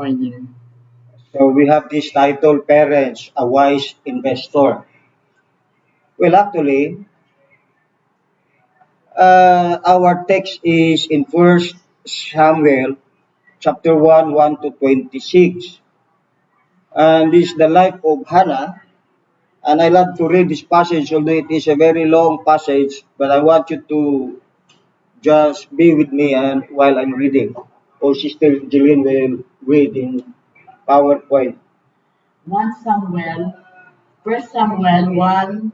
Morning. So we have this title, Parents, a Wise Investor. Well, actually, our text is in First Samuel chapter 1, 1 to 26. And this is the life of Hannah. And I love to read this passage, although it is a very long passage, but I want you to just be with me and while I'm reading. Or Sister Jilyn will read in PowerPoint. 1 Samuel, 1 Samuel 1,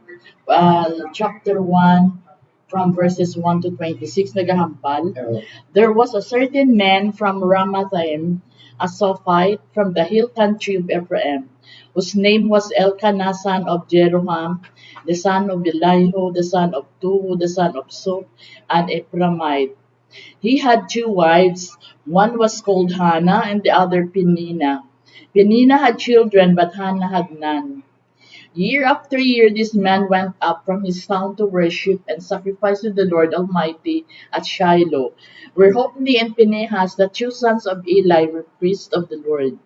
chapter 1, from verses 1 to 26, nagahambal. There was a certain man from Ramathaim, a Sophite from the hill country of Ephraim, whose name was Elkanah, son of Jeroham, the son of Elihu, the son of Tuhu, the son of Soph, an Ephraimite. He had two wives. One was called Hannah and the other Peninnah. Peninnah had children, but Hannah had none. Year after year, this man went up from his town to worship and sacrifice to the Lord Almighty at Shiloh, where Hophni and Phinehas, the two sons of Eli, were priests of the Lord.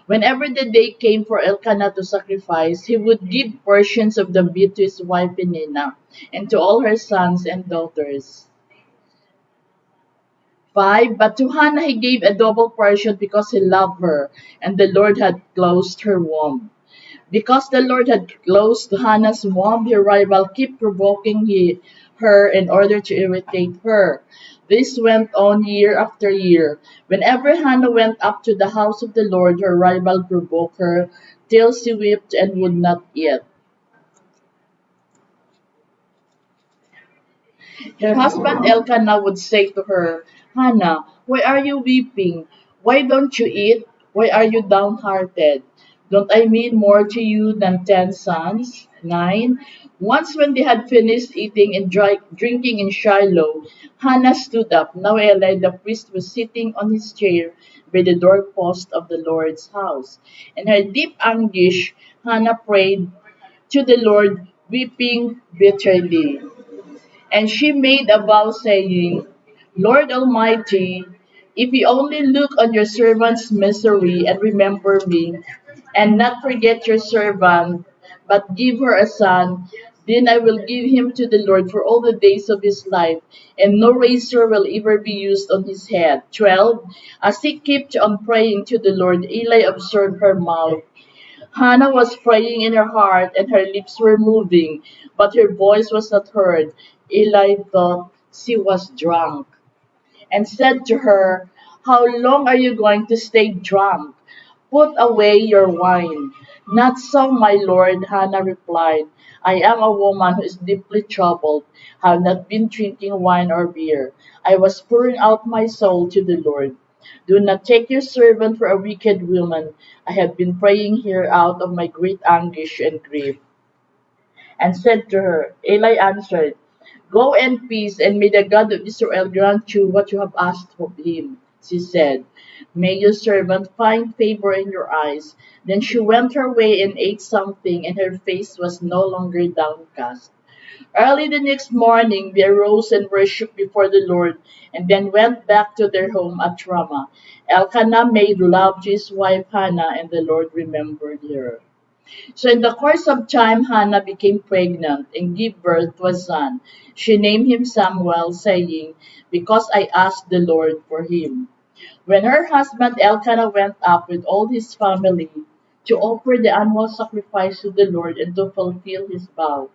Whenever the day came for Elkanah to sacrifice, he would give portions of the meat to his wife Peninnah and to all her sons and daughters. 5. But to Hannah he gave a double portion because he loved her, and the Lord had closed her womb. Because the Lord had closed Hannah's womb, her rival kept provoking her in order to irritate her. This went on year after year. Whenever Hannah went up to the house of the Lord, her rival provoked her till she wept and would not eat. Her husband Elkanah would say to her, Hannah, why are you weeping? Why don't you eat? Why are you downhearted? Don't I mean more to you than 10 sons? 9. Once when they had finished eating and drinking in Shiloh, Hannah stood up. Now Eli the priest was sitting on his chair by the doorpost of the Lord's house. In her deep anguish, Hannah prayed to the Lord, weeping bitterly. And she made a vow saying, Lord Almighty, if you only look on your servant's misery and remember me, and not forget your servant, but give her a son, then I will give him to the Lord for all the days of his life, and no razor will ever be used on his head. 12. As he kept on praying to the Lord, Eli observed her mouth. Hannah was praying in her heart, and her lips were moving, but her voice was not heard. Eli thought she was drunk, and said to her, How long are you going to stay drunk? Put away your wine. Not so, my lord, Hannah replied. I am a woman who is deeply troubled. I have not been drinking wine or beer. I was pouring out my soul to the Lord. Do not take your servant for a wicked woman. I have been praying here out of my great anguish and grief. And said to her, Eli answered, Go in peace, and may the God of Israel grant you what you have asked of him. She said, May your servant find favor in your eyes. Then she went her way and ate something, and her face was no longer downcast. Early the next morning they arose and worshipped before the Lord, and then went back to their home at Ramah. Elkanah made love to his wife Hannah, and the Lord remembered her. So in the course of time, Hannah became pregnant and gave birth to a son. She named him Samuel, saying, Because I asked the Lord for him. When her husband Elkanah went up with all his family to offer the annual sacrifice to the Lord and to fulfill his vow,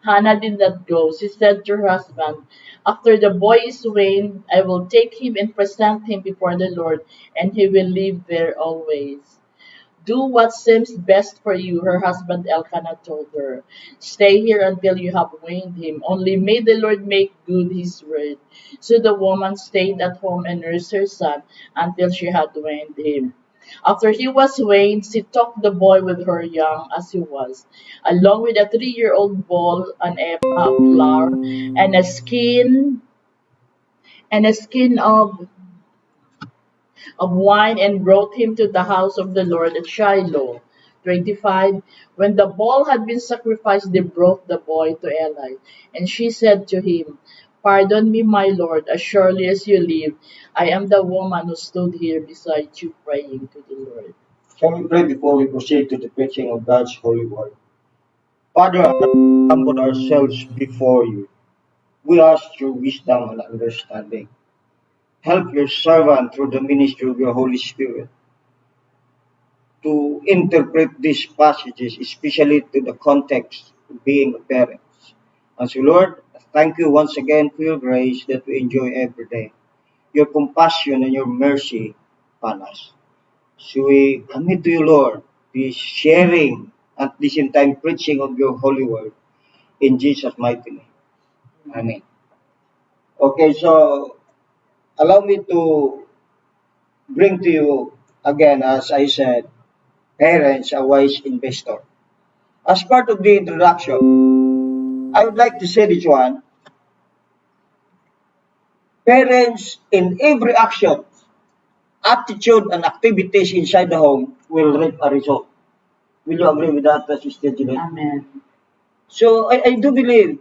Hannah did not go. She said to her husband, After the boy is weaned, I will take him and present him before the Lord, and he will live there always. Do what seems best for you, her husband Elkanah told her. Stay here until you have weaned him. Only may the Lord make good his word. So the woman stayed at home and nursed her son until she had weaned him. After he was weaned, she took the boy with her young as he was, along with a 3-year-old ball, an ephah of flour, and a skin of wine, and brought him to the house of the Lord at Shiloh. 25. When the bull had been sacrificed, they brought the boy to Eli. And she said to him, Pardon me, my Lord, as surely as you live, I am the woman who stood here beside you praying to the Lord. Shall we pray before we proceed to the preaching of God's holy word? Father, as we humble ourselves before you, we ask your wisdom and understanding. Help your servant through the ministry of your Holy Spirit to interpret these passages, especially to the context of being a parent. And so, Lord, thank you once again for your grace that we enjoy every day, your compassion and your mercy upon us. So we commit to you, Lord, the sharing at the same time preaching of your holy word in Jesus' mighty name. Amen. Okay, so allow me to bring to you again, as I said, parents, a wise investor. As part of the introduction, I would like to say this one. Parents in every action, attitude, and activities inside the home will reap a result. Will you agree with that, Sister Jilyn? Amen. So I do believe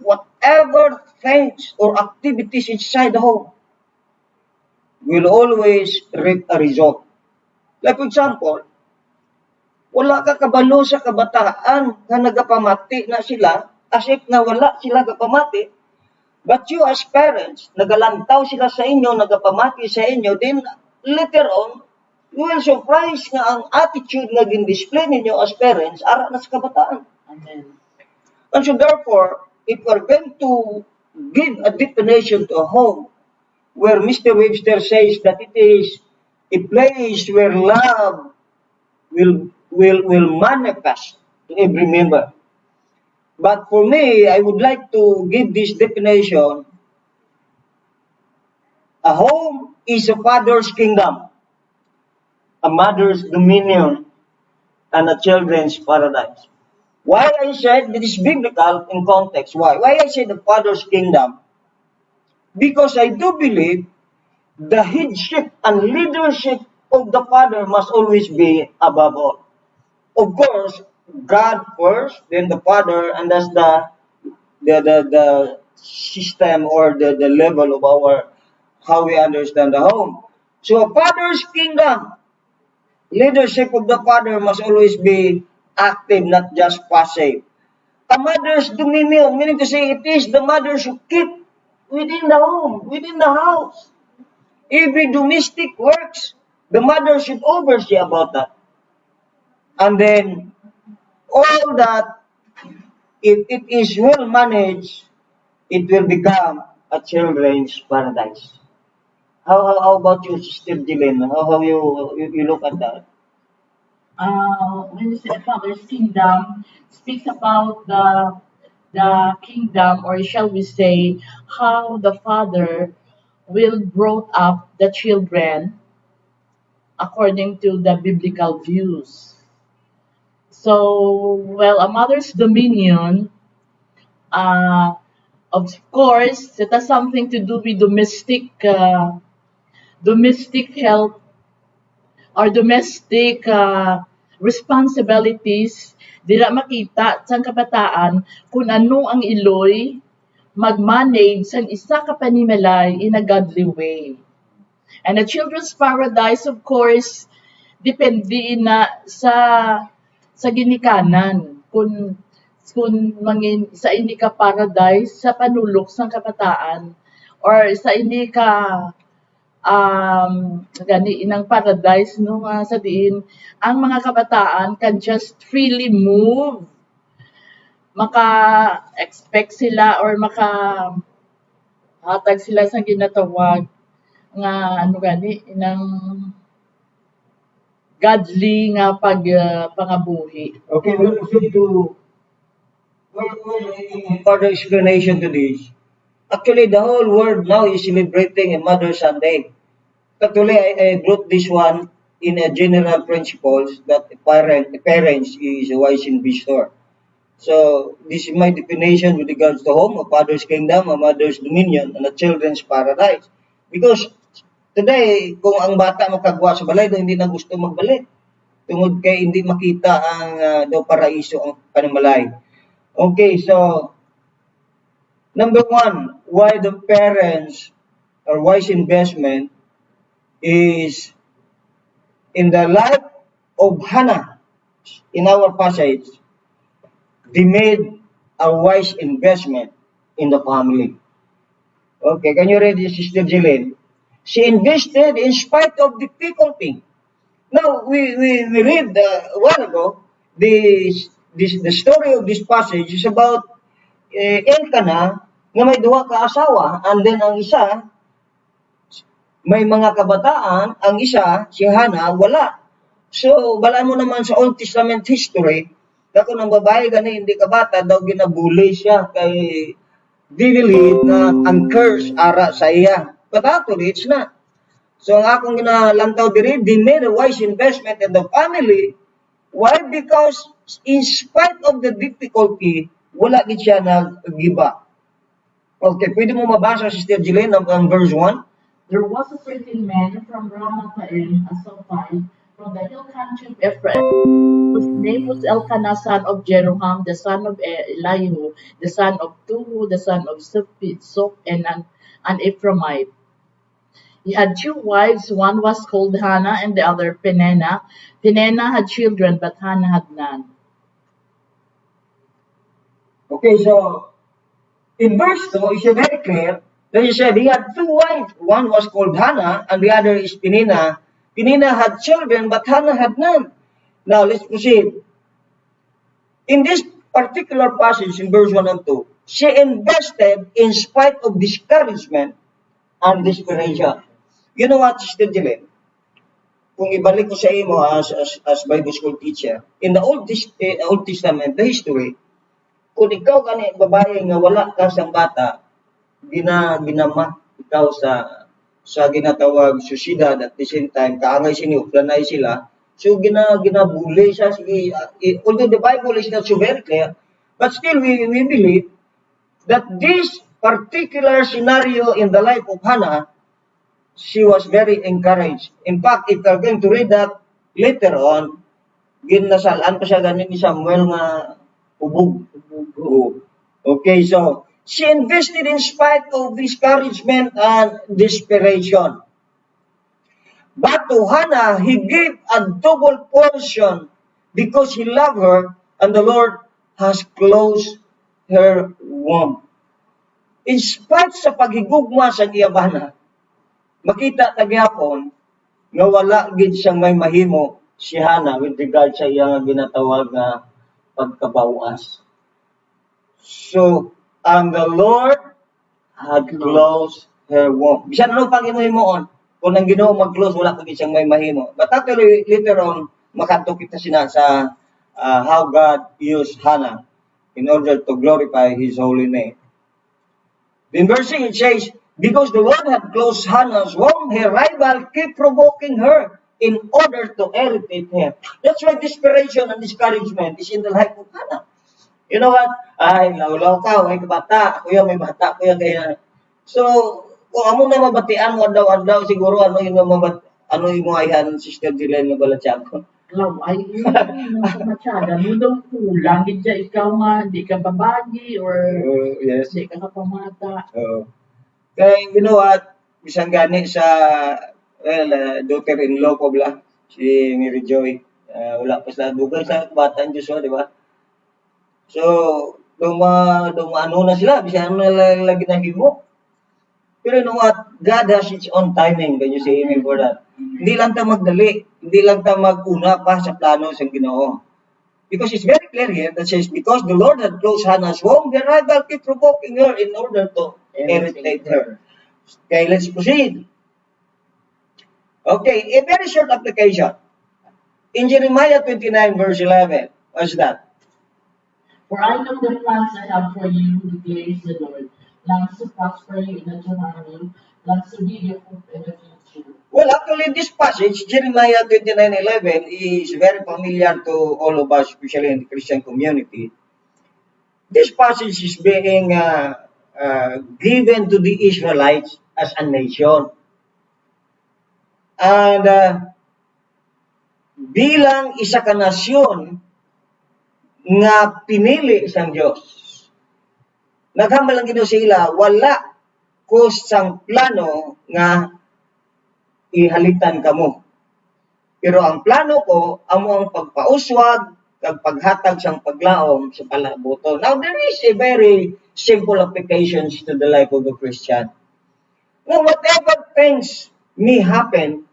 whatever things or activities inside the home will always reap a result. Like for example, wala ka kabalo sa kabataan nga nagapamati na sila as if na wala sila kapamati. But you as parents, nagalantaw sila sa inyo, nagapamati sa inyo, then later on, you will surprise nga ang attitude nga gin-display ninyo as parents ara na sa kabataan. Amen. And so therefore, if we're going to give a definition to a home where Mr. Webster says that it is a place where love will manifest to every member. But for me, I would like to give this definition. A home is a father's kingdom, a mother's dominion, and a children's paradise. Why I said it is biblical in context? Why I said the father's kingdom? Because I do believe the headship and leadership of the father must always be above all. Of course, God first, then the father, and that's the system or the level of our how we understand the home. So a father's kingdom, leadership of the father must always be active, not just passive. A mother's dominion, meaning to say it is the mother who keep within the home, within the house. Every domestic works, the mother should oversee about that. And then all that, if it is well managed, it will become a children's paradise. How about you, Sister Jilyn? How you look at that? When you say Father's kingdom, speaks about the kingdom, or shall we say, how the father will brought up the children according to the biblical views. So, well, a mother's dominion, uh, of course, it has something to do with domestic health or domestic responsibilities. Dila makita sa kabataan kung ano ang iloy mag-manage sa isa ka panimalay in a godly way. And the children's paradise, of course, depende na sa ginikanan. Kung mangin sa ini ka paradise sa panulok sang kabataan or sa ini ka gani inang paradise no nga sa diin ang mga kabataan can just freely move, maka-expect sila or hatag sila sa ginatawag nga ano gani inang godly nga pangabuhi. Okay, we'll proceed to further explanation to this. Actually, the whole world now is celebrating a Mother's Sunday. Actually, I brought this one in a general principles that parents is a wise investor. So, this is my definition with regards to home, a father's kingdom, a mother's dominion, and a children's paradise. Because today, kung ang bata makagwa sa balay, hindi na gusto magbalik. Tungod kay hindi makita ang daw paraiso ang panamalay. Okay, so Number one, why the parents or wise investment is in the life of Hannah in our passage. They made a wise investment in the family. Okay, can you read this, Sister Jilyn? She invested in spite of difficulty. Now, we read a while ago, the story of this passage is about Elkanah na may duha ka asawa, and then ang isa, may mga kabataan, ang isa, si Hannah, wala. So, bala mo naman sa Old Testament history, dako ng babae gani hindi ka bata, daw ginabuli siya kay believe na ang curse ara sa iya. But actually, it's not. So, ang akong ginalantaw diri, they made a wise investment in the family. Why? Because in spite of the difficulty, wala gid siya nag-give up. Okay, pwede mo mabasa, Sister Jilyn, ang verse 1? There was a certain man from Ramathaim, a Sophite, from the hill country of Ephraim, whose name was Elkanah, son of Jeroham, the son of Elihu, the son of Tuhu, the son of Soph, and an Ephraimite. He had two wives, one was called Hannah and the other Peninnah. Peninnah had children, but Hannah had none. Okay, so in verse 2, it's very clear that he said he had two wives. One was called Hannah, and the other is Peninnah. Peninnah had children, but Hannah had none. Now, let's proceed. In this particular passage in verse 1 and 2, she invested in spite of discouragement and desperation. You know what, Sister Jilyn? Kung ibalik ko sa imo as Bible school teacher, in the Old Testament, the history, kung ikaw kani babae nga wala ka sang bata, ginama ikaw sa ginatawag susidad, at the same time kaangay siniuplanay sila, so ginabuli siya. Sige, although the Bible is not so very clear, but still we believe that this particular scenario in the life of Hannah, she was very encouraged. In fact, if you're going to read that later on, ginasalaan pa siya ganin ni Samuel nga ubog. Okay, so she invested in spite of discouragement and desperation. But to Hannah, he gave a double portion because he loved her, and the Lord has closed her womb. In spite sa paghigugma sa iyabana, makita tagyapon nga wala gid siyang may mahimo si Hannah with regard sa iyang ginatawag nga pagkabawas. So, and the Lord had closed her womb. Bisan ano pang imo-himoon, kung ang Ginoo mag-close, wala pa gid siyang may mahimo. But actually, later on, makanto kita sina sa how God used Hannah in order to glorify His holy name. In verse 6, it says, because the Lord had closed Hannah's womb, her rival kept provoking her in order to irritate her. That's why desperation and discouragement is in the life of Hannah. You know what? Ay, laulaw ka, may bata. Kuya, may bata. Kuya, kaya. So, kung amo na mabatian mo daw siguro ano yung mga yan, Sister Jilyn, na balatyan ko. Ay, masyada. Mo daw kulang. Hindi ikaw nga, hindi ka babagi or Yes. hindi ka kapamata. Kaya, you know what? Bisang gani sa, daughter-in-law ko bla, si Mary Joy. Wala pa sa dugay sa batang Diyos, di ba? So, ano na sila, bisan ano na lagi na himo. Pero you know what? God has its own timing. Can you say amen for that? Hindi lang ta magdali. Hindi lang ta mag-una pa sa plano sa Ginoo. Because it's very clear here that says, because the Lord had closed Hannah's womb, the rival kept provoking her in order to irritate her. Okay, let's proceed. Okay, a very short application. In Jeremiah 29 verse 11, what's that? For I know the plans I have for you, declares the Lord. Plans to prosper you in the tomorrow, plans to give you hope in the future. Well, actually, this passage, Jeremiah 29:11, is very familiar to all of us, especially in the Christian community. This passage is being given to the Israelites as a nation. And bilang isa ka nasyon nga pinili isang Diyos. Naghambal lang Ginoo sila, wala ko sang plano nga ihalitan kamo. Pero ang plano ko, amo ang pagpauswag, kag paghatag sang paglaom sa palabuto. Now, there is a very simple applications to the life of a Christian. Now, whatever things may happen,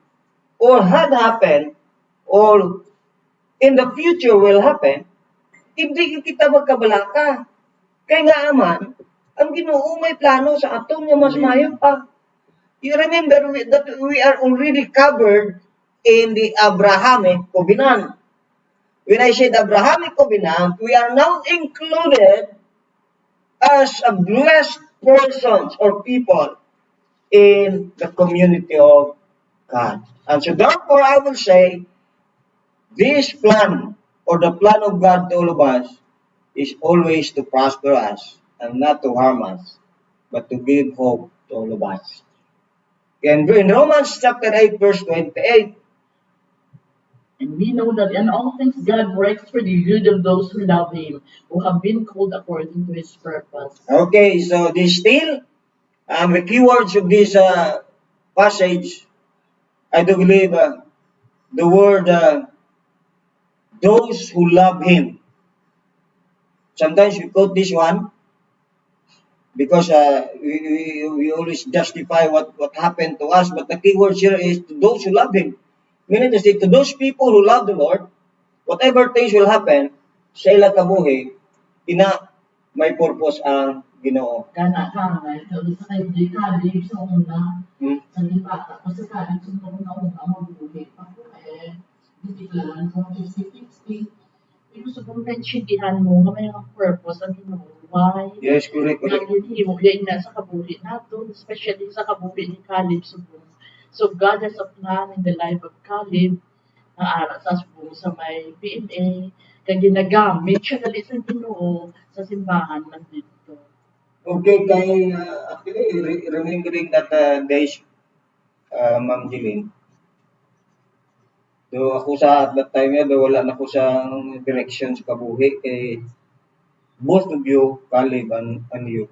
or had happened, or in the future will happen, hindi kita magkabalaka. Kaya nga aman, ang Ginoo may plano sa aton nga mas mayo pa. You remember that we are already covered in the Abrahamic covenant. When I said Abrahamic covenant, we are now included as a blessed persons or people in the community of God. And so therefore I will say, this plan or the plan of God to all of us is always to prosper us and not to harm us, but to give hope to all of us. And in Romans chapter 8, verse 28, And we know that in all things God works for the good of those who love Him, who have been called according to His purpose. okay, so this still, the keywords of this passage, I do believe the word those who love Him. Sometimes we quote this one because we always justify what happened to us, but the keyword here is to those who love Him. Meaning to say, to those people who love the Lord, whatever things will happen, sa ilang kabuhi, may purpose ang Ginoo. Kana ka, ito sa kay Kalib sa una, Hmm? sa bata, kasi Kalib sa una mabuhay. Ako hindi lang, kung 50-50, ito sa kumpensitihan mo, nga may mga purpose ang Ginoo. Why? Yes, correct. Hindi mo yan na sa kabuhi nato, especially sa kabuhi ni Kalib subong. So God has a plan in the life of Kalib, na ara sa subong sa may PNA, kaya ginagamit siya dali sa Ginoo sa simbahan man dito. Okay, kay actually remembering that days, Ma'am Jilyn, do ako sa at that time do wala na ko sa direction sa kabuhi kay both of you, Caleb and you,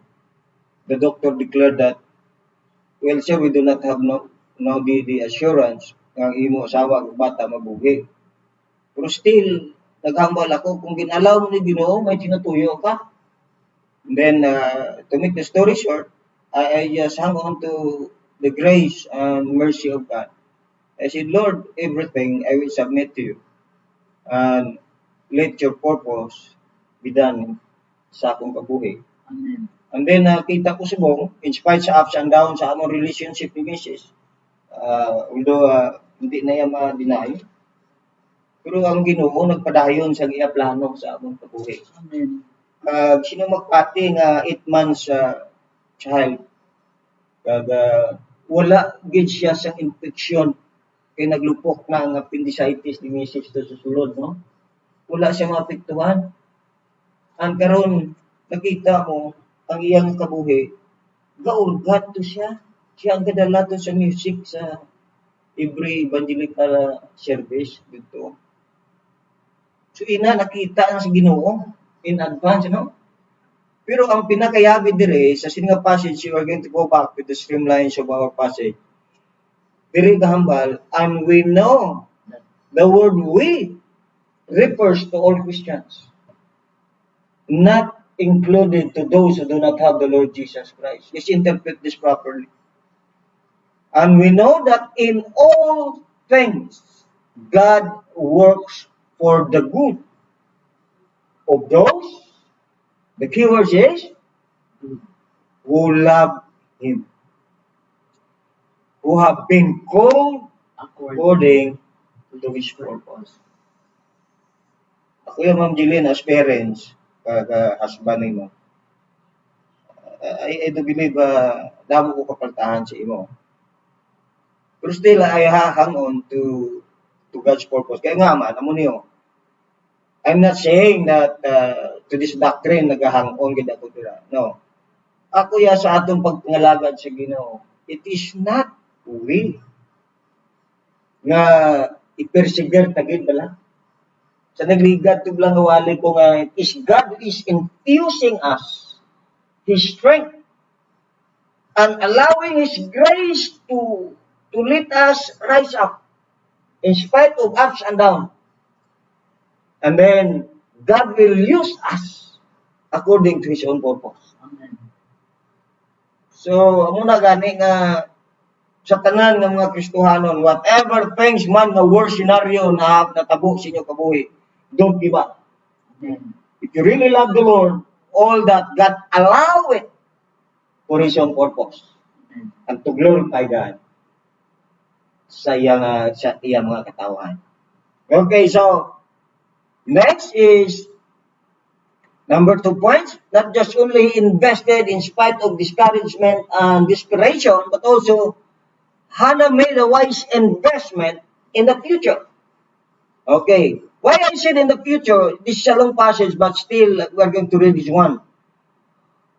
the doctor declared that, well, sir, we do not have no the assurance nga ang imo asawa ug bata mabuhi. Pero still, naghambal ako kung ginalaw mo ni Ginoo, may tinutuyo ka. And then, to make the story short, I just hung on to the grace and mercy of God. I said, Lord, everything I will submit to you. And let your purpose be done sa akong kabuhi. Amen. And then, kita ko subong, in spite sa ups and downs sa among relationship ni Mrs., although hindi na yan ma-deny, pero ang Ginoo nagpadayon sa iya plano sa among kabuhi. Amen. Sino magpati nga 8 months child, kag wala gid siya sa infeksyon, kay naglupok na ang appendicitis ni Mrs. to sa sulod, no? Wala siya maapektuhan. Ang karon nakita mo ang iyang kabuhi, gaulgat to siya. Siya ang kadala to sa music sa every evangelical service dito. So ina nakita ang sa Ginoo in advance, no? Pero ang pinakayabi dire sa sininga passage, we are going to go back to the streamlines of our passage. Dire gahambal, and we know the word we refers to all Christians, not included to those who do not have the Lord Jesus Christ. Let's interpret this properly. And we know that in all things, God works for the good of those, the keyword is, who love Him, who have been called according to His purpose. Ako yung Ma'am Jilyn, as parents, husband mo, I do believe damo ko kapaltahan sa imo. Pero still, I hang on to God's purpose. Kaya nga man, amo niyo, I'm not saying that to this doctrine nagahang on gid ako dira. No. Ako ya sa atong pagpangalagad sa Ginoo, it is not we nga i-persevere tagid bala. Sa nagligad to lang wali ko nga, is God is infusing us His strength and allowing His grace to let us rise up in spite of ups and downs. And then God will use us according to His own purpose. Amen. So, amo na gani nga sa tanan ng mga Kristohanon, whatever things man nga worst scenario na natabo sa inyo kabuhi, don't give up. Amen. If you really love the Lord, all that God allow it for His own purpose Amen. and to glorify God sa iyang mga katawan. Okay, so next is number 2 points. Not just only he invested in spite of discouragement and desperation, but also Hannah made a wise investment in the future. Okay. Why I said in the future, this is a long passage, but still we're going to read this one.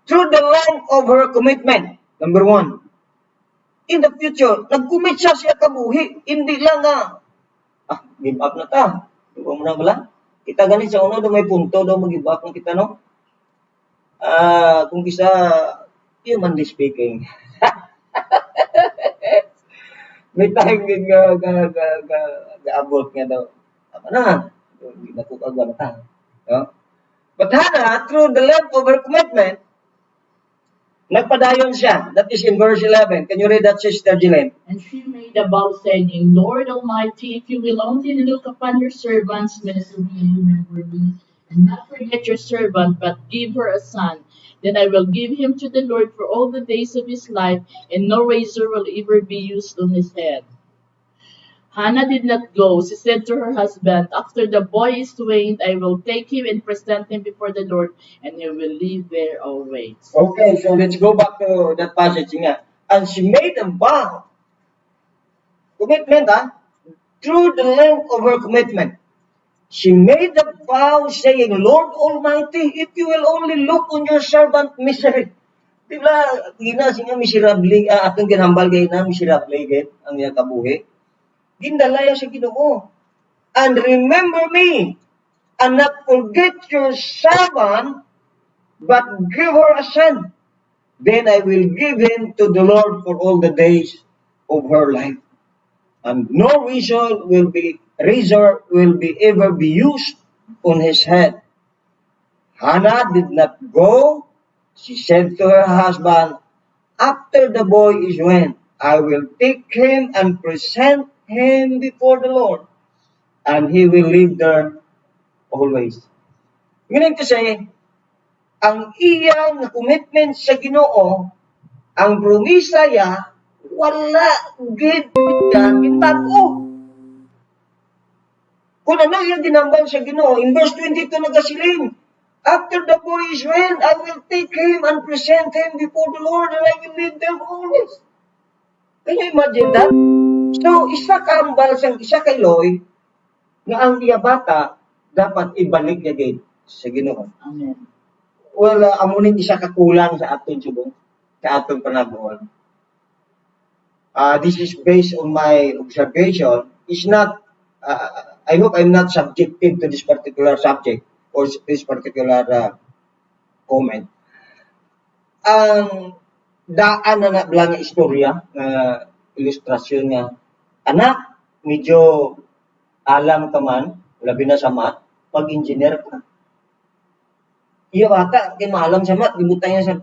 Through the length of her commitment, number 1. In the future, nag-commit siya kabuhi. Hindi lang give up na ta. Di ba mo na bala? Kita ganit sa uno, may punto daw mag-give up na kita, no? Kung isa, humanly speaking. May time din ga-abot nga daw. Tama na. Hindi na ko kagwanta. No? But Hannah, through the length of her commitment, nagpadayon siya. That is in verse 11. Can you read that, Sister Jilyn? And she made a vow saying, Lord Almighty, if you will only look upon your servant's misery and remember me, and not forget your servant, but give her a son, then I will give him to the Lord for all the days of his life, and no razor will ever be used on his head. Hannah did not go. She said to her husband, after the boy is weaned, I will take him and present him before the Lord, and he will live there always. Okay, so let's go back to that passage nga. And she made a vow. Commitment, through the length of her commitment. She made a vow saying, Lord Almighty, if you will only look on your servant misery. Diba, gina siya miserable, atong ginambal kayo na miserable kayo, ang niya kabuhi. Gindalaya sa Ginoo. And remember me, and not forget your servant, but give her a son. Then I will give him to the Lord for all the days of her life. And no razor will ever be used on his head. Hannah did not go. She said to her husband, after the boy is weaned, I will take him and present him before the Lord, and he will live there always. Meaning to say, ang iyang commitment sa Ginoo, ang promisa niya, wala gid siya gitago. Kung ano yung ginambal sa Ginoo, in verse 22 nagasiling, after the boy is weaned, I will take him and present him before the Lord, and I will live there always. Can you imagine that? So, isa ka ambal sang isa kay Loy, nga ang iya bata, dapat ibalik niya gid sa Ginoo. Amen. Well, amunin isa ka kulang sa aton subong, sa aton panagbuon. This is based on my observation. It's not, I hope I'm not subjective to this particular subject or this particular comment. Ang daan na lang nga istorya, ilustrasyon nga, anak, medyo alam ka man, labi na sa math, pag-engineer ka. Iya bata, kaya maalam sa math, libutan niya sa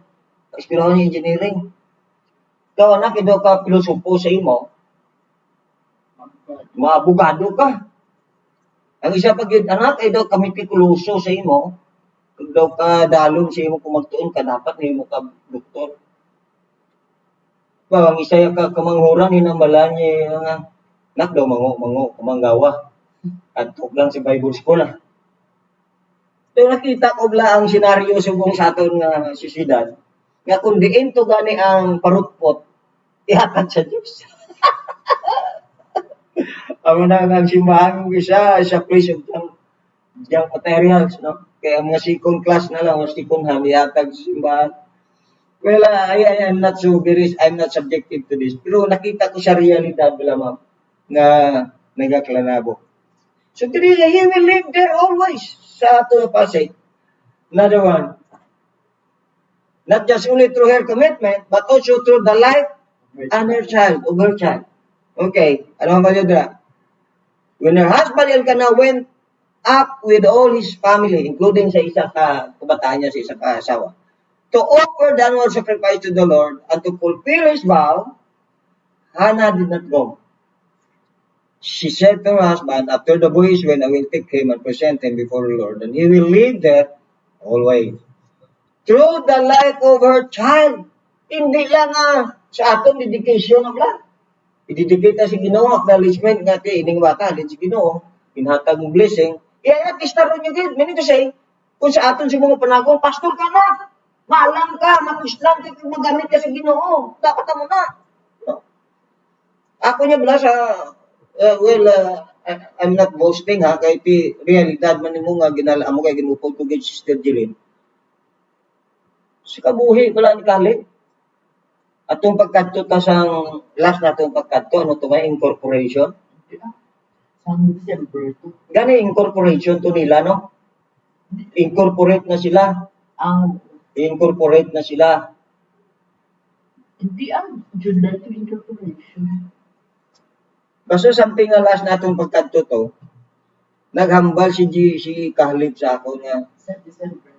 eskwelahan niya engineering. Ikaw anak, ito ka pilosopo sa imo, maabogado ka. Ang isa pag anak, ito ka mitikuloso sa imo, kung daw ka dalong sa imo kung magtuon ka, dapat na imo ka doktor. Ang isa ka kamanghuran, hinambalan niya nga, nak daw kumanggawa. At lang si Bible School. So nakita ko bla ang senaryo subong sa aton nga sisidad. Nga kung diin to gani ang parutpot, ihatag sa Diyos. Ang ang simbahan isa sa place of junk materials, no? Kaya mga second class na lang, o second hand, ihatag sa simbahan. Well, I'm not I'm not subjective to this. Pero nakita ko sa realidad bila ma'am, na nagaklanabo. So, he will live there always sa ato na pasay. Another one. Not just only through her commitment, but also through the life and her child, of her child. Okay, ano ba yun dra? When her husband Elkanah went up with all his family, including sa isa kabataan niya, sa isa asawa, to offer the annual sacrifice to the Lord and to fulfill his vow, Hannah did not go. She said to her husband, after the boy is when I will take him and present him before the Lord, and he will live there always. Through the life of her child, hindi lang sa atong dedication ng lang. I-dedicate na si Ginoo, acknowledgement nga kay ining bata, din si Ginoo, inhatag mo blessing. At least naroon nyo gid, meaning to say, kung sa aton si mga panagong, pastor ka na, maalam ka, makuslan ka, kung magamit ka sa Ginoo, dapat mo na. No? Ako niya bala sa, I'm not boasting ha, kay ti realidad man nimo nga ginala mo kay ginupod ko gid Sister Jilyn. Si kabuhi wala ni kali. Atong pagkadto ta sang last na atong pagkadto ano to may incorporation. Sang December to. Gani incorporation to nila no. Incorporate na sila. Incorporate na sila. Hindi July to incorporation. Basta something nga last na atong pagkadto to. Naghambal si Kahalip sa ako nga. Sa December.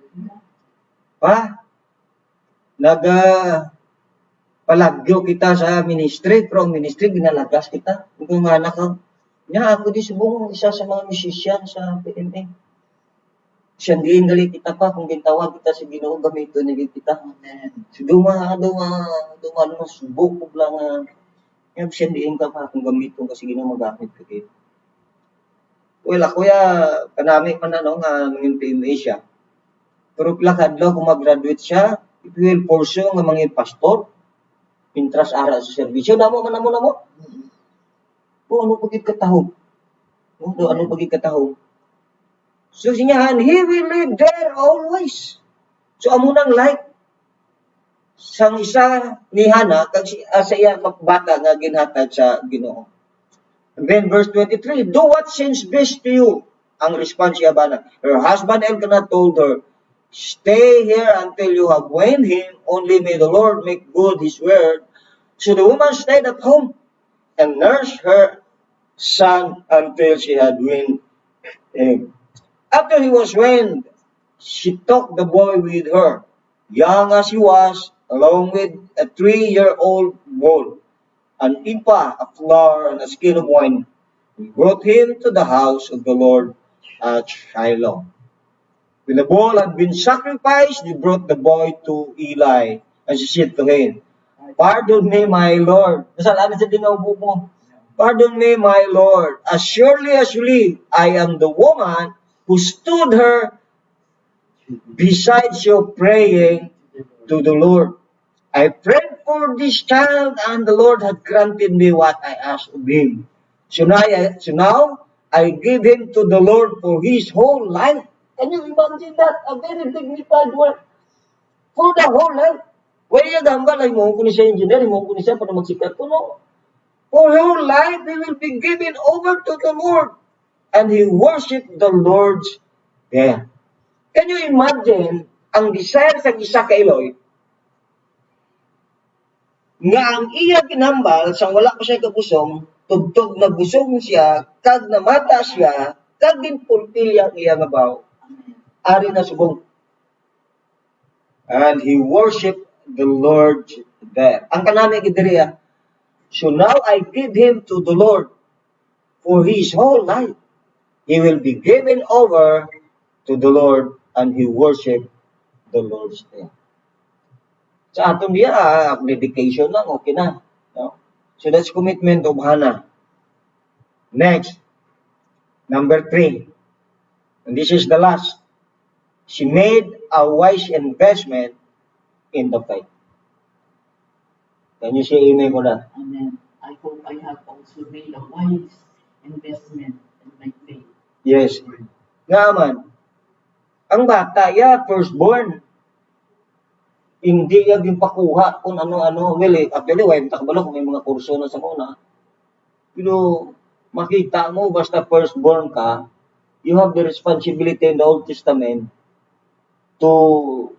Pa? Palagyo kita sa ministry, pero ang ministry ginalagas kita. Kung nga anak ko, niya ako di subong isa sa mga musician sa PMA. Siyandiin gali kita pa kung gintawag kita sa Ginoo gamito ni kita. So duma subok ko lang nga siyandiin ka pa kung gamito kasi Ginoo magamit ka kit. Well, ako kanami man nga ng PMA siya. Pero plakadlaw kung mag-graduate siya, it will pursue nga mga pastor. Intras ara sa serbisyo namo. O ano pagit katahog? Ano pagit katahog? So sinyahan, he will live there always. So amo nang life sang isa ni Hannah kag sa iya bata nga ginhatag sa Ginoo. And then verse 23, do what seems best to you. Ang response niya ba na, her husband Elkanah told her, stay here until you have won him, only may the Lord make good his word. So the woman stayed at home and nursed her son until she had weaned him. After he was weaned, she took the boy with her, young as he was, along with a 3-year-old bull, an ephah of flour and a skin of wine. He brought him to the house of the Lord at Shiloh. When the bull had been sacrificed, they brought the boy to Eli, and she said to him, pardon me, my Lord. Nasalanan sa dinaubo mo. Pardon me, my Lord. As surely as you live, I am the woman who stood her beside you praying to the Lord. I prayed for this child, and the Lord had granted me what I asked of him. So now I give him to the Lord for his whole life. Can you imagine that? A very dignified word. For the whole life. Wala yung gambal ay mo kung siya engineer, mo kung siya para magsikat ko, no? For whole life, he will be given over to the Lord. And he worshiped the Lord's there. Can you imagine ang desire sa isa ka Eloy nga ang iya ginambal sang wala pa siya kabusong, tugtog na busong siya, kag namata siya, kag ginpulpil ang iya nga baw. Ari na subong. And he worshiped the Lord there. Ang kanami gidiriya. So now I give him to the Lord for his whole life. He will be given over to the Lord and he worship the Lord's there. Sa aton diya, dedication lang, okay na. No? So that's commitment of Hannah. Next, number 3. And this is the last. She made a wise investment in the faith. Can you say amen ko na? Amen. I hope I have also made a wise investment in my faith. Yes. Nga man, ang bata, firstborn, hindi yung pakuha kung ano-ano. Well, actually, why takbalo kung may mga kurso na sa muna. Pero, makita mo, basta firstborn ka, you have the responsibility in the Old Testament to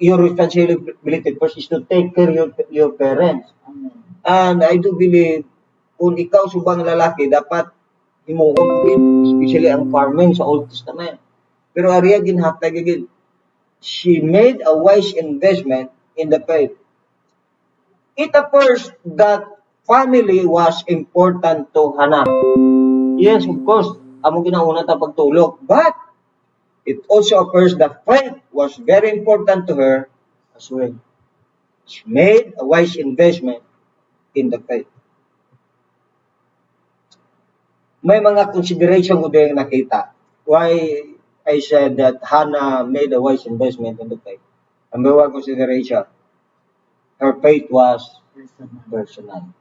your responsibility first is to take care of your parents. Amen. And I do believe, kung ikaw subang lalaki, dapat himuon din, especially ang farming sa Old Testament. Pero ariya ginhatag again, she made a wise investment in the faith. It appears that family was important to Hannah. Yes, of course, amo ginauna ta pagtulog. But it also appears that faith was very important to her as well. She made a wise investment in the faith. May mga consideration ko din nakita. Why I said that Hannah made a wise investment in the faith. Number one consideration, her faith was personal.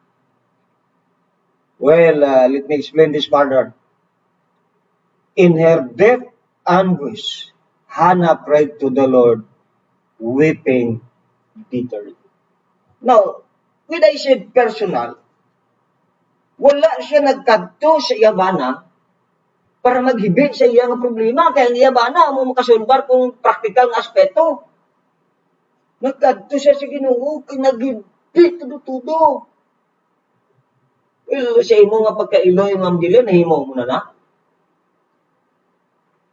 Well, let me explain this further. In her deep anguish, Hannah prayed to the Lord, weeping bitterly. Now, when I said personal, wala siya nagkadto sa iyabana para maghibig sa iyang problema. Kaya ang iyabana mo makasulbar kung practical nga aspeto. Nagkadto siya sa Ginoo, kay naghibig tudo-tudo. Well, sa imo nga pagka-Iloilo, Ma'am Jilyn, nahimo mo na?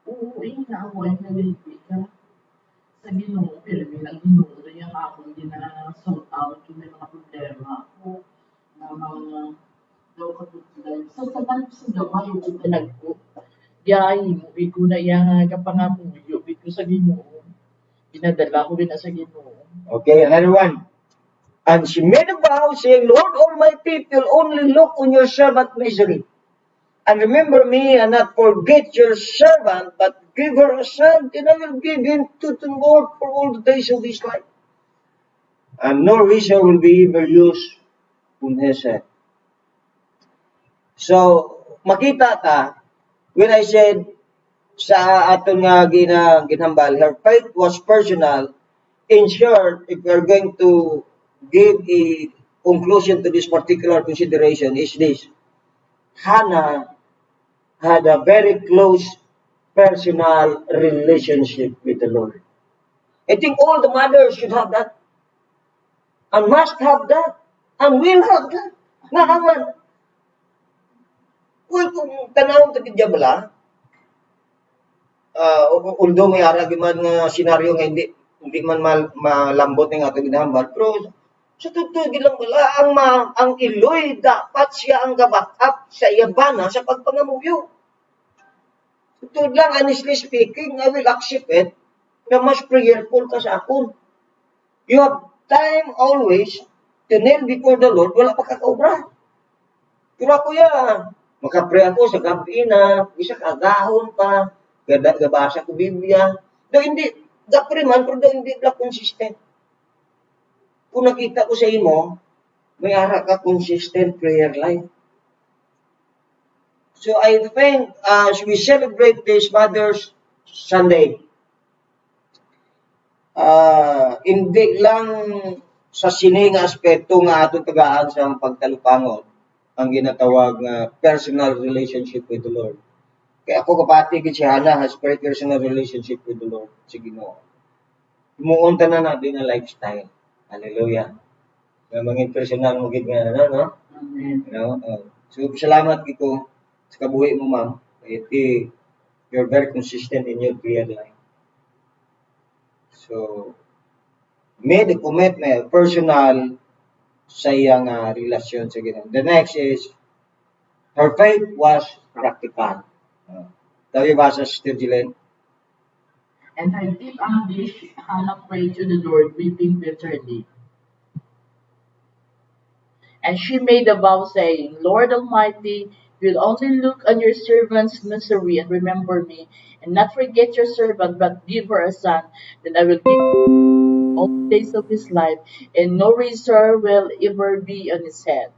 Oo, nga ako ay nalipit ka sa Ginoo, pero bilang Ginoo, yung ako hindi na sort out yung may mga problema ako na mga daw katutulad. Sa gawa yung utanag ko, diyahin mo, ko na yung kapangapuyo, ko sa Ginoo. Pinadala ko rin na sa Ginoo. Okay, another one. And she made a vow saying, Lord Almighty, you'll only look on your servant misery. And remember me and not forget your servant, but give her a son, and I will give him to the Lord for all the days of his life. And no razor will be ever used on his head. So, makita ta, when I said sa aton nga ginhambal, her faith was personal. In short, if we're going to give a conclusion to this particular consideration, is this. Hannah had a very close personal relationship with the Lord. I think all the mothers should have that. And must have that. And will have that. Nga naman. Kung tanawang tagidya bala, although may aragiman nga senaryo nga hindi man malambot ng atong ginahambal, pero sa totoo gilang wala ang Iloy dapat siya ang gaback-up sa iyabana sa pagpangamuyo. Totoo lang, honestly speaking, I will accept it na mas prayerful ka sa akon. You have time always to kneel before the Lord, wala pa kakaobra. Pero ako makapray ako sa gabi na, isa kagahon pa, gabasa ko Biblia. Do hindi, gapre man, pero do hindi lang consistent. Kung nakita ko sa imo, may ara ka consistent prayer life. So I think as we celebrate this Mother's Sunday, hindi lang sa sining aspekto nga atong tagaan sa pagtalupangon ang ginatawag nga personal relationship with the Lord. Kaya ako kapati si Hannah has very personal relationship with the Lord, si Ginoo. Muunta na natin ang lifestyle. Hallelujah. Na mga personal mo gid nga no? Amen. So salamat giko sa kabuhi mo, ma'am. You're very consistent in your prayer life. So made a commitment, personal sa iyang relasyon sa Ginoo. The next is her faith was practical. Tayo basa sa Jilyn. And her deep anguish, Hannah prayed to the Lord, weeping bitterly. And she made a vow, saying, Lord Almighty, will only look on your servant's misery and remember me, and not forget your servant, but give her a son, then I will give him all the days of his life, and no razor will ever be on his head.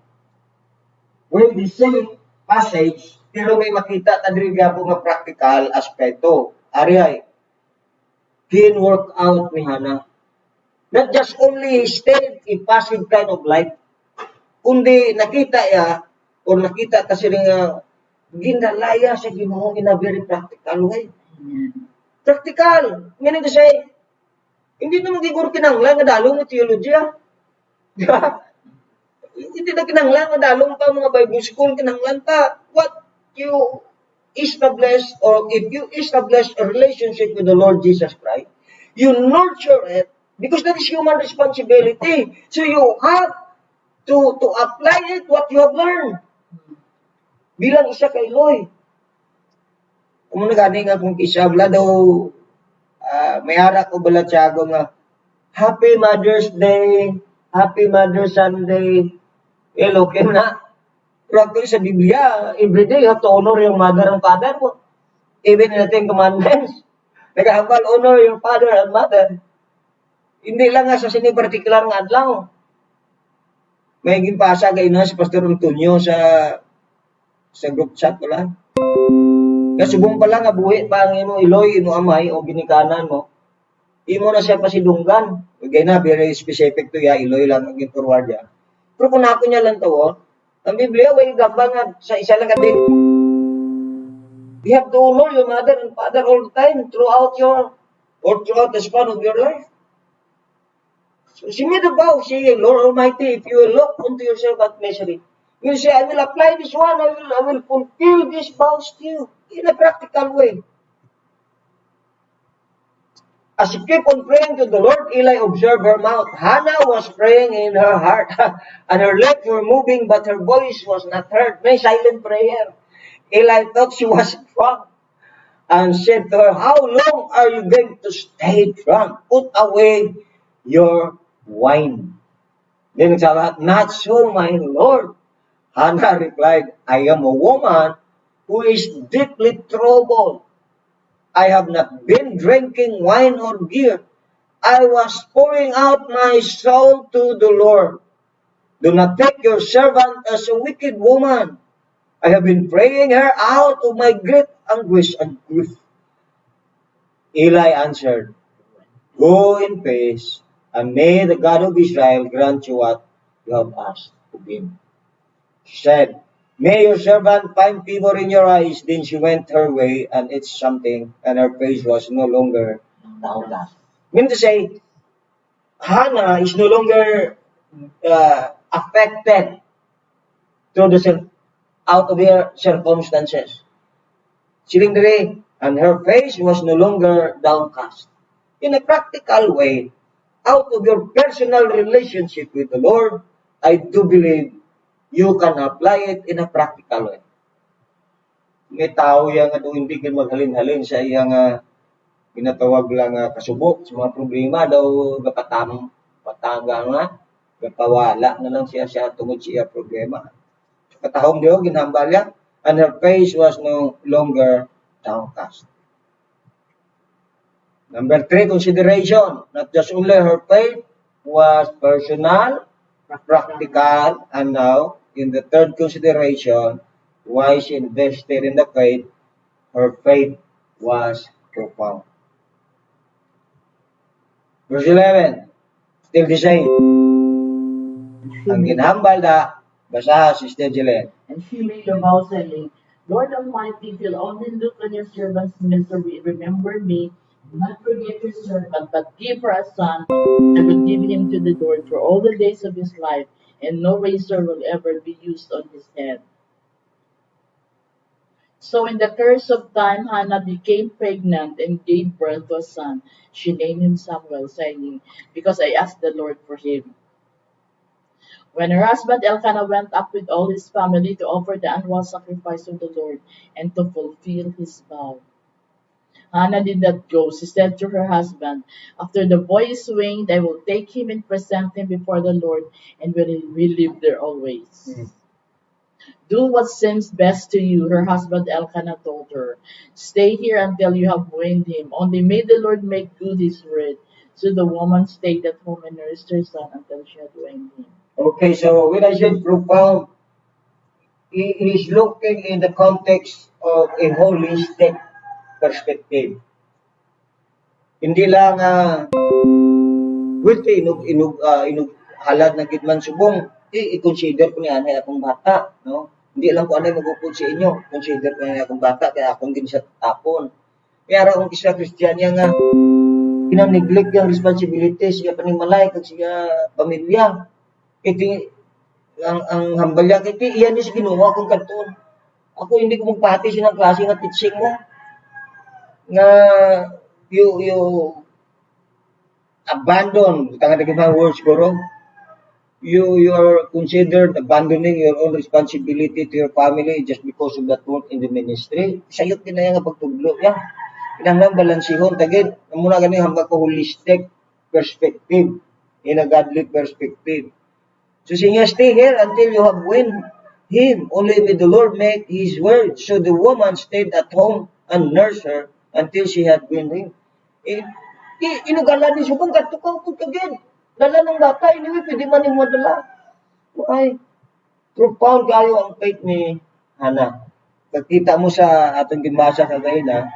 Well, the same passage, pero may makita ta diri gyapon nga practical aspeto. Ari can work out ni Hannah. Not just only stayed a passive kind of life, kundi nakita ta sila nga ginalaya sa Ginoo in a very practical way. Amen. Practical, meaning to say, Hindi naman gigur kinanglan nga dalong mo teologiya. Di ba? Hindi na kinanglan nga dalong pa mga Bible school, kinanglan ta. What you establish, or if you establish a relationship with the Lord Jesus Christ, you nurture it because that is human responsibility. So you have to apply it what you have learned. Bilang isa kay Loy. Kung nagani nga kung isabla daw, may ara ko balatyago nga, Happy Mother's Day, Happy Mother's Sunday. Okay na. Pero actually sa Biblia, everyday you have to honor your mother and father mo. Even in the Ten Commandments. Nag-ahambal, honor your father and mother. Hindi lang nga sa sini particular nga adlaw. May ginpasa kayo na si Pastor Antonio sa group chat wala. Kasubong pala nga buhi pa ang imo iloy, imo amay o ginikanan mo. Imo na siya pasidunggan. Okay na, very specific to ya, iloy lang ang forward ya. Pero kung ako niya lang tawon, ang Biblia, way gabang nga sa isa lang din. You have to honor your mother and father all the time throughout the span of your life. So, simid about saying, Lord Almighty, if you will look unto yourself at misery, you will say, I will apply this one, I will fulfill this vows to you in a practical way. As she kept on praying to the Lord, Eli observed her mouth. Hannah was praying in her heart, and her lips were moving, but her voice was not heard. May silent prayer. Eli thought she was drunk, and said to her, How long are you going to stay drunk? Put away your wine. Then sabi, Not so, my Lord. Hannah replied, I am a woman who is deeply troubled. I have not been drinking wine or beer. I was pouring out my soul to the Lord. Do not take your servant as a wicked woman. I have been praying her out of my great anguish and grief. Eli answered, Go in peace, and may the God of Israel grant you what you have asked of him. She said, May your servant find favor in your eyes. Then she went her way and ate something, and her face was no longer downcast. Mean to say, Hannah is no longer affected out of her circumstances. Siling diri, and her face was no longer downcast. In a practical way, out of your personal relationship with the Lord, I do believe you can apply it in a practical way. May tao yan nga hindi ka maghalin-halin sa iyang ginatawag lang kasubok sa mga problema daw patanga nga, gapawala na lang siya tungod siya problema. So, katahong diyo, ginhambal yan, and her face was no longer downcast. Number 3, consideration. Not just only her faith was personal, practical, and now, in the third consideration, why she invested in the faith, her faith was profound. Verse 11, still the same. Ang ginhambal na, basa Sister Jilyn. And she made a vow saying, Lord Almighty, if you'll only look on your servant's misery, remember me, do not forget your servant, but give her a son, and will give him to the Lord for all the days of his life, and no razor will ever be used on his head. So in the course of time, Hannah became pregnant and gave birth to a son. She named him Samuel, saying, Because I asked the Lord for him. When her husband Elkanah went up with all his family to offer the annual sacrifice to the Lord and to fulfill his vow, Hannah did not go. She said to her husband, After the boy is weaned, I will take him and present him before the Lord, and will live there always. Do what seems best to you, her husband Elkanah told her. Stay here until you have weaned him. Only may the Lord make good his word. So the woman stayed at home and nursed her son until she had weaned him. Okay, so when I said profound, it is looking in the context of a holistic perspective. Hindi lang inog halad na gid man subong, i-consider ko ni anay akong bata, no? Hindi lang ko anay magupod sa inyo, consider ko ni akong bata kaya akong gid sa tapon. Kaya ra kung isa Kristiyanya nga Kina-neglect yung responsibility siya panimalay kag siya pamilya. Iti ang hambalya kiti iyan ni Ginoo akong kadton. Ako hindi ko magpati sinang klase nga teaching mo nga you abandon tanga mga words ko ro. You are considered abandoning your own responsibility to your family just because of that work in the ministry. Sayot kinaya nga pagtudlo ya. Kinahanglan balansihon tagid muna gani hambak ko holistic perspective in a godly perspective. So siya stay here until you have win him. Only may the Lord make his word. So the woman stayed at home and nursed her until she had win him. Inugala ni subong katukaw ko kagid. Dala ng bata, anyway, pwede man yung madala. Ay, profound kayo ang faith ni Hannah. Pagkita mo sa atong ginbasa kagay na,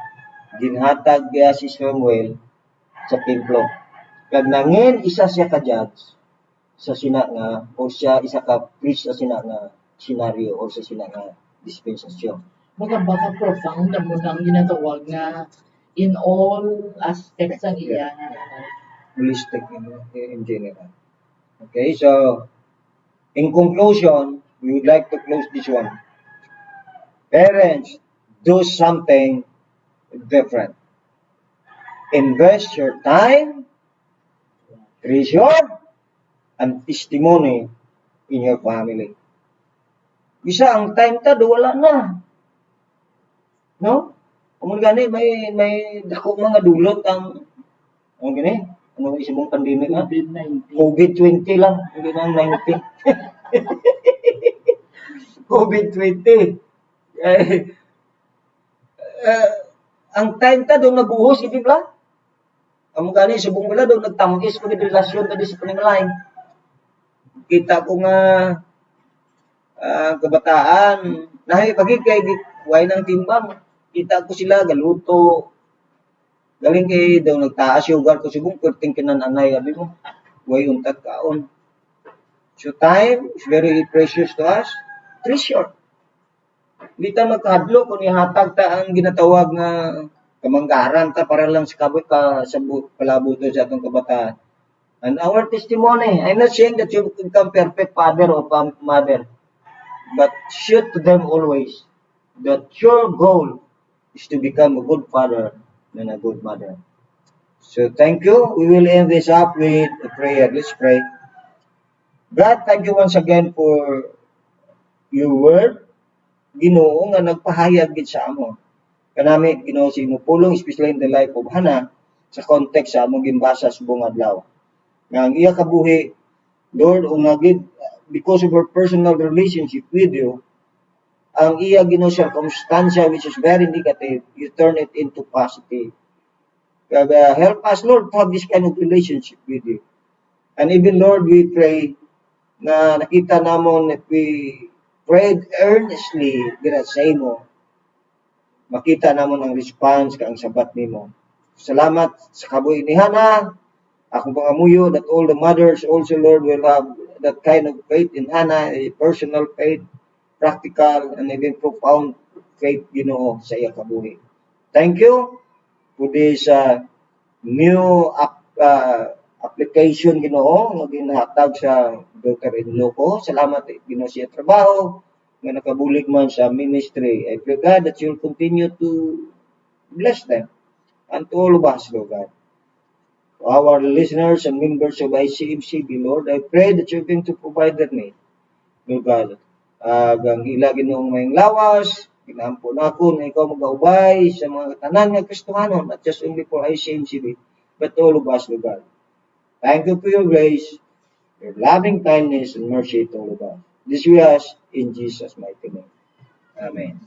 ginhatag kaya si Samuel sa templo. Kag nangin isa siya ka judge sa sina nga o siya isa ka priest sa sina nga senaryo o sa sina nga dispensasyon. Baka profound na mo nang ginatawag nga in all aspects ang iya. Holistic in general. Okay, so in conclusion, we would like to close this one. Parents, do something different. Invest your time, treasure, and testimony in your family. Bisa ang time ta do wala na. No? Kung gani may dako mga dulot ang gani ano isa mong pandemic ha? COVID-20 lang, hindi na 19. COVID-20. Eh, ang time ta doon nabuhos, hindi ba? Ang gani, subong wala doon nagtamgis kung relasyon ta sa panimalay. Kita ko nga kabataan, nahay pagi kay way ng timbang. Kita ko sila galuto, galing kay daw nagtaas yung ugar ko subong perting kinananay abi mo. Way untat kaon. So time is very precious to us. Treasure. Di ta magkadlo kung ihatag ta ang ginatawag nga kamanggaran ta para lang sa kabot ka sa palabuto sa atong kabataan. And our testimony, I'm not saying that you become perfect father or mother, but shoot to them always that your goal is to become a good father and a good mother. So thank you. We will end this up with a prayer. Let's pray. God, thank you once again for your word. Ginoo nga nagpahayag gid sa amon. Kanami Ginoo sa imong pulong, especially in the life of Hannah sa context sa among ginbasa sa buong adlaw. Nga ang iya kabuhi, Lord, ungagid because of her personal relationship with you, ang iya Ginoo circumstancia which is very negative, you turn it into positive. Help us, Lord, to have this kind of relationship with you. And even, Lord, we pray na nakita namon if we prayed earnestly dira sa imo, makita namon ang response ka ang sabat nimo. Salamat sa kabuhi ni Hannah. Akong pangamuyo that all the mothers also, Lord, will have that kind of faith in Hannah, a personal faith, practical, and even profound faith, Ginoo, sa iya kabuhi. Thank you for this new application, Ginoo, nga ginhatag sa daughter-in-law ko. Salamat, Ginoo, siya trabaho, nga nakabulig man sa ministry. I pray, God, that you'll continue to bless them and to all of us, Lord God. To our listeners and members of ICMCB, Lord, I pray that you're going to provide their need, Lord God. Ang ila Ginoong mayong lawas, ginampo na ako na ikaw mag-aubay sa mga tanan nga Kristohanon, not just only for ICMCB, but all of us, Lord God. Thank you for your grace, your loving kindness and mercy to all of us. This we ask in Jesus' mighty name. Amen.